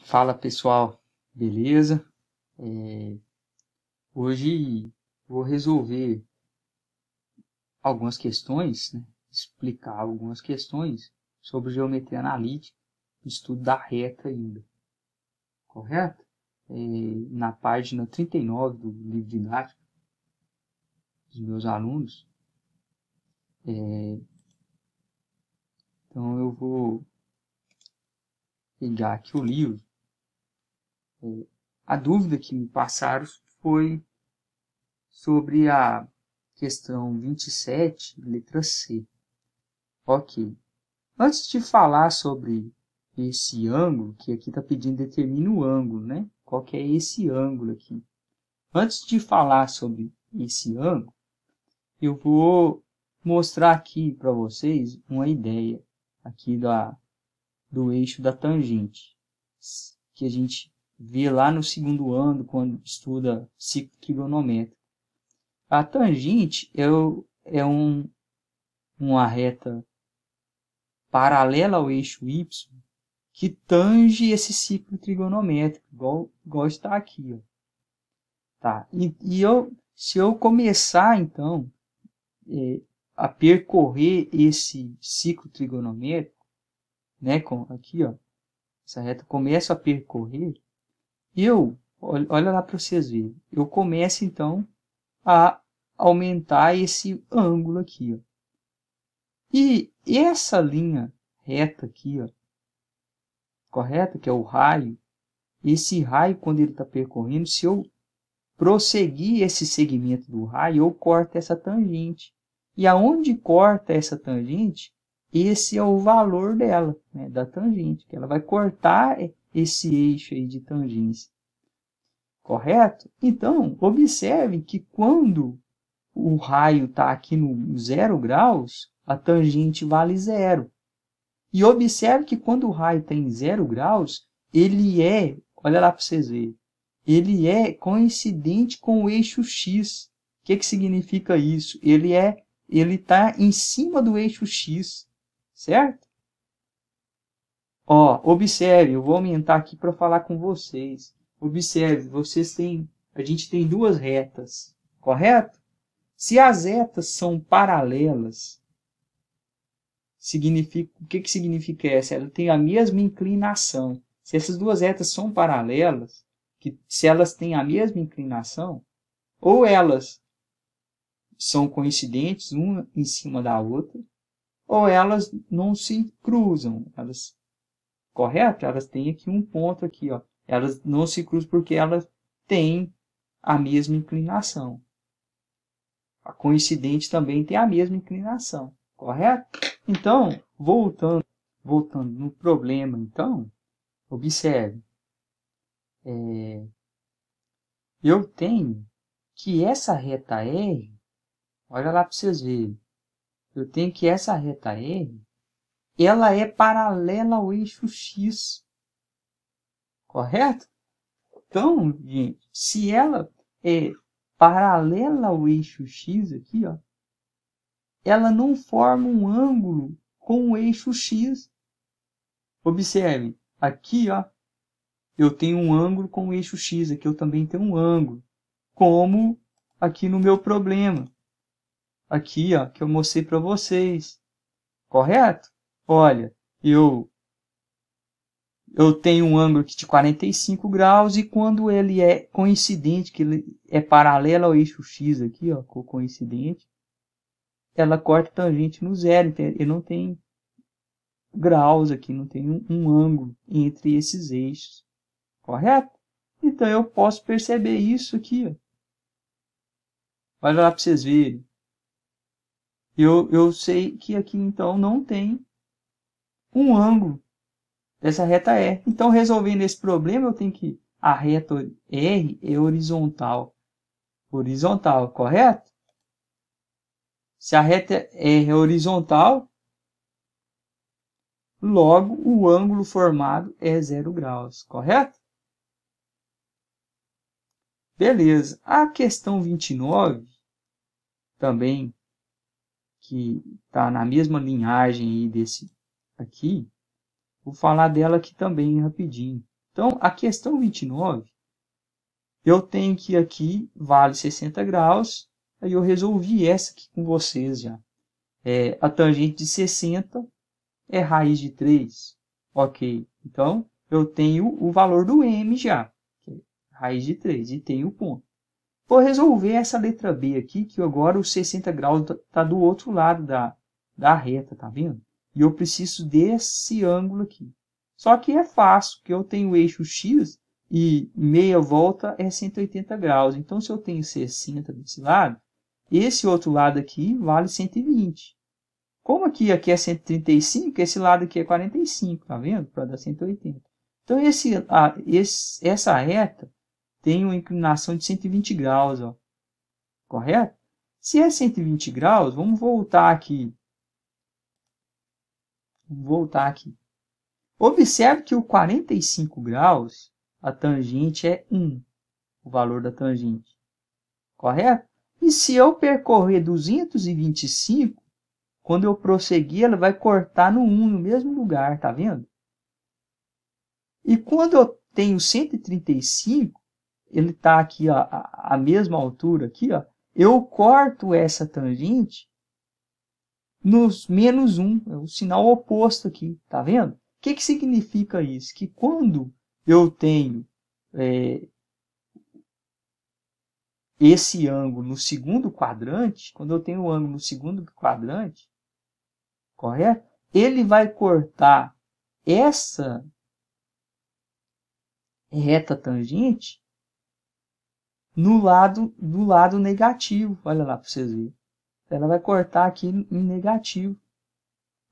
Fala pessoal, beleza? É, Hoje vou resolver algumas questões, né? Explicar algumas questões sobre geometria analítica, estudo da reta ainda, correto? Na página 39 do livro didático dos meus alunos. Então eu vou pegar aqui o livro. A dúvida que me passaram foi sobre a questão 27, letra C. Ok. Antes de falar sobre esse ângulo, que aqui está pedindo determine o ângulo, né? Qual que é esse ângulo aqui? Antes de falar sobre esse ângulo, eu vou mostrar aqui para vocês uma ideia aqui do eixo da tangente, que a gente vê lá no segundo ano, quando estuda ciclo trigonométrico. A tangente uma reta paralela ao eixo y, que tange esse ciclo trigonométrico, igual está aqui. Ó. Tá? Se eu começar, então, a percorrer esse ciclo trigonométrico, né, aqui, ó, essa reta começa a percorrer, olha lá para vocês verem, eu começo, então, a aumentar esse ângulo aqui. Ó. E essa linha reta aqui, ó, correta, que é o raio, esse raio, quando ele está percorrendo, se eu prosseguir esse segmento do raio, eu corto essa tangente. E aonde corta essa tangente, esse é o valor dela, né, da tangente, que ela vai cortar esse eixo aí de tangência. Correto? Então, observe que quando o raio está aqui no 0 graus, a tangente vale 0. E observe que quando o raio está em 0 graus, ele olha lá para vocês verem, ele é coincidente com o eixo x. O que significa isso? Ele está em cima do eixo x, certo? Ó, observe, eu vou aumentar aqui para falar com vocês. Observe, a gente tem duas retas, correto? Se as retas são paralelas, o que significa essa? Ela tem a mesma inclinação. Se essas duas retas são paralelas, se elas têm a mesma inclinação, ou elas são coincidentes, uma em cima da outra, ou elas não se cruzam. Correto? Elas têm aqui um ponto aqui, ó. Elas não se cruzam porque elas têm a mesma inclinação. A coincidente também tem a mesma inclinação, correto? Então, voltando no problema, então, observe. Eu tenho que essa reta R, olha lá para vocês verem, eu tenho que essa reta R, ela é paralela ao eixo X, correto? Então, gente, se ela é paralela ao eixo X aqui, ó, ela não forma um ângulo com o eixo X. Observe, aqui, ó, eu tenho um ângulo com o eixo X, aqui eu também tenho um ângulo, como aqui no meu problema. Aqui, ó, que eu mostrei para vocês. Correto? Olha, eu tenho um ângulo aqui de 45 graus e quando ele é coincidente, que ele é paralelo ao eixo X aqui, ó, coincidente, ela corta tangente no zero, ele não tem graus aqui, não tem um ângulo entre esses eixos. Correto? Então eu posso perceber isso aqui. Ó. Olha lá para vocês verem. Eu sei que aqui então não tem um ângulo dessa reta R. Então, resolvendo esse problema, eu tenho que a reta R é horizontal. Horizontal, correto? Se a reta R é horizontal, logo o ângulo formado é 0 graus, correto? Beleza. A questão 29, também, que está na mesma linhagem aí desse aqui, vou falar dela aqui também rapidinho. Então, a questão 29, eu tenho que aqui vale 60 graus, aí eu resolvi essa aqui com vocês já. A tangente de 60 é raiz de 3. Ok, então eu tenho o valor do m já, que é raiz de 3, e tenho o ponto. Vou resolver essa letra B aqui, que agora os 60 graus está do outro lado da reta, tá vendo? E eu preciso desse ângulo aqui. Só que é fácil, porque eu tenho o eixo X e meia volta é 180 graus. Então, se eu tenho 60 desse lado, esse outro lado aqui vale 120. Como aqui é 135, esse lado aqui é 45, tá vendo? Para dar 180. Então, essa reta tem uma inclinação de 120 graus, ó. Correto? Se é 120 graus, vamos voltar aqui. Observe que o 45 graus, a tangente é 1, o valor da tangente. Correto? E se eu percorrer 225, quando eu prosseguir, ela vai cortar no 1, no mesmo lugar, tá vendo? E quando eu tenho 135, ele está aqui, ó, a mesma altura aqui, ó, eu corto essa tangente nos menos 1, é o sinal oposto aqui, tá vendo? O que significa isso? Que quando eu tenho esse ângulo no segundo quadrante, quando eu tenho o ângulo no segundo quadrante, correto? Ele vai cortar essa reta tangente do lado negativo. Olha lá para vocês verem. Ela vai cortar aqui em negativo.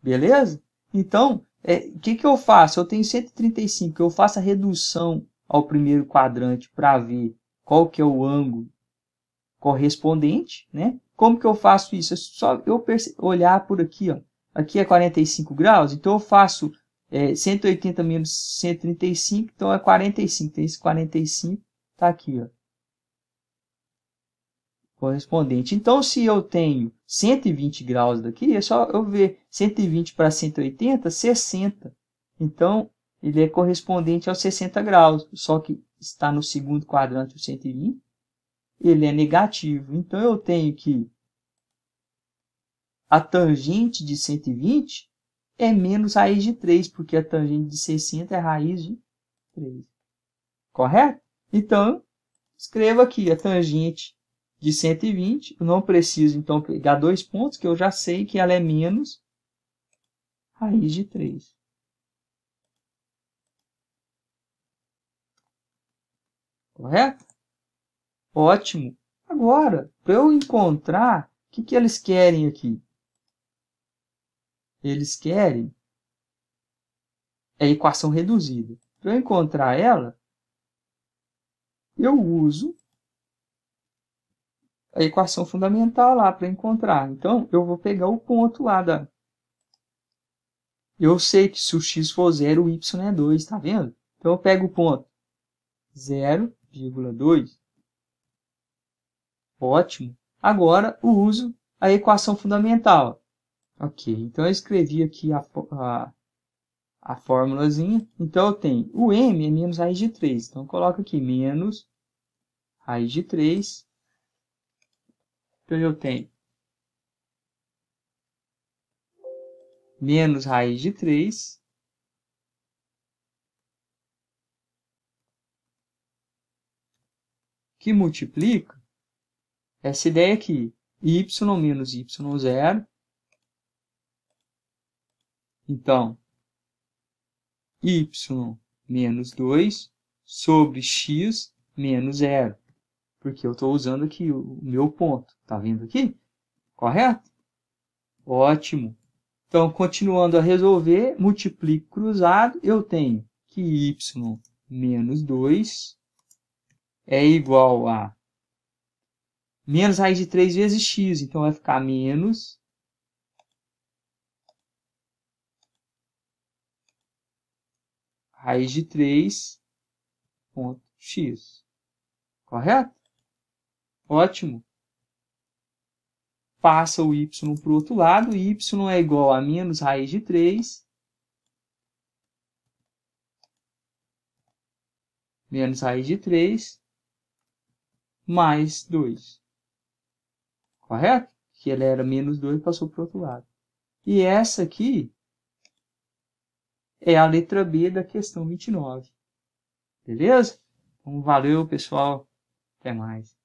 Beleza? Então, o que eu faço? Eu tenho 135, eu faço a redução ao primeiro quadrante para ver qual que é o ângulo correspondente, né? Como que eu faço isso? É só eu olhar por aqui, ó. Aqui é 45 graus, então eu faço 180 menos 135, então é 45. Então esse 45 está aqui, ó, correspondente. Então, se eu tenho 120 graus daqui, é só eu ver 120 para 180, 60. Então, ele é correspondente aos 60 graus, só que está no segundo quadrante o 120, ele é negativo. Então, eu tenho que a tangente de 120 é menos raiz de 3, porque a tangente de 60 é raiz de 3. Correto? Então, escreva aqui a tangente de 120. Eu não preciso, então, pegar 2 pontos, que eu já sei que ela é menos raiz de 3. Correto? Ótimo. Agora, para eu encontrar, o que eles querem aqui? Eles querem a equação reduzida. Para eu encontrar ela, eu uso a equação fundamental lá para encontrar. Então, eu vou pegar o ponto lá da... Eu sei que se o x for 0, o y é 2, tá vendo? Então, eu pego o ponto 0,2. Ótimo. Agora, eu uso a equação fundamental. Ok, então eu escrevi aqui a fórmulazinha. Então, eu tenho o m é menos raiz de 3. Então, eu coloco aqui menos raiz de 3. Então, eu tenho menos raiz de 3 que multiplica essa ideia aqui, y menos y0. Então, y menos 2 sobre x menos 0. Porque eu estou usando aqui o meu ponto. Está vendo aqui? Correto? Ótimo. Então, continuando a resolver, multiplico cruzado, eu tenho que y menos 2 é igual a menos raiz de 3 vezes x. Então, vai ficar menos raiz de 3 ponto x. Correto? Ótimo. Passa o y para o outro lado. Y é igual a menos raiz de 3 menos raiz de 3 mais 2. Correto? Que ele era menos 2 e passou para o outro lado. E essa aqui é a letra B da questão 29. Beleza? Então, valeu, pessoal. Até mais.